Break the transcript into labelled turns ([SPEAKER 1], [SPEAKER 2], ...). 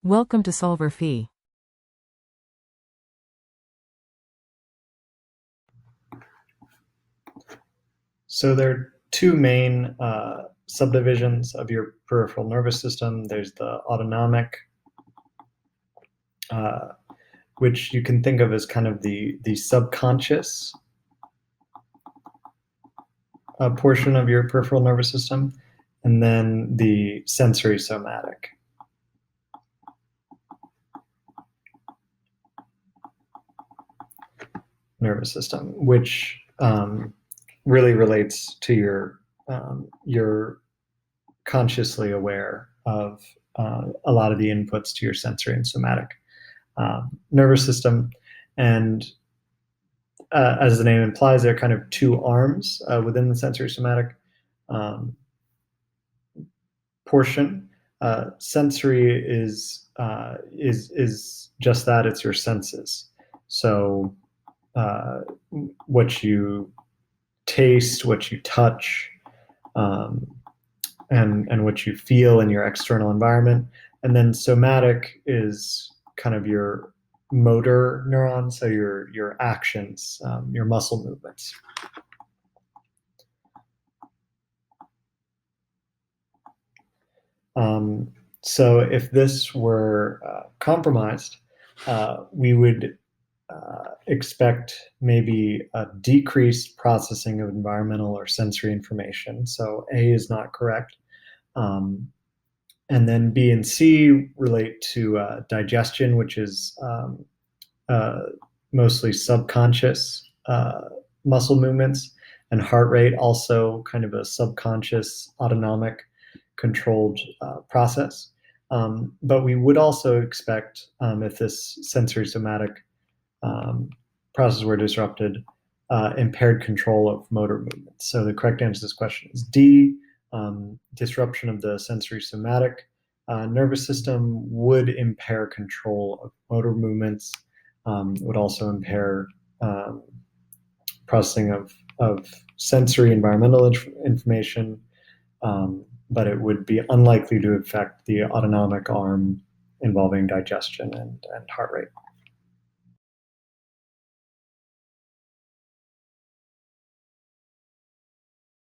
[SPEAKER 1] Welcome to solverfy.
[SPEAKER 2] So there are two main subdivisions of your peripheral nervous system. There's the autonomic, uh, which you can think of as kind of the subconscious portion of your peripheral nervous system, and then the sensory-somatic nervous system, which really relates to your consciously aware of a lot of the inputs to your sensory and somatic nervous system. And as the name implies, there are kind of two arms within the sensory somatic portion. Sensory is just that; it's your senses. So what you taste, what you touch, and what you feel in your external environment. And then somatic is kind of your motor neurons, so your actions, your muscle movements. So if this were compromised, we would expect maybe a decreased processing of environmental or sensory information. So A is not correct. And then B and C relate to digestion, which is mostly subconscious muscle movements, and heart rate, also kind of a subconscious autonomic controlled process. But we would also expect, if this sensory somatic process were disrupted, impaired control of motor movements. So the correct answer to this question is D. Disruption of the sensory somatic nervous system would impair control of motor movements. Would also impair processing of sensory environmental information, but it would be unlikely to affect the autonomic arm involving digestion and heart rate.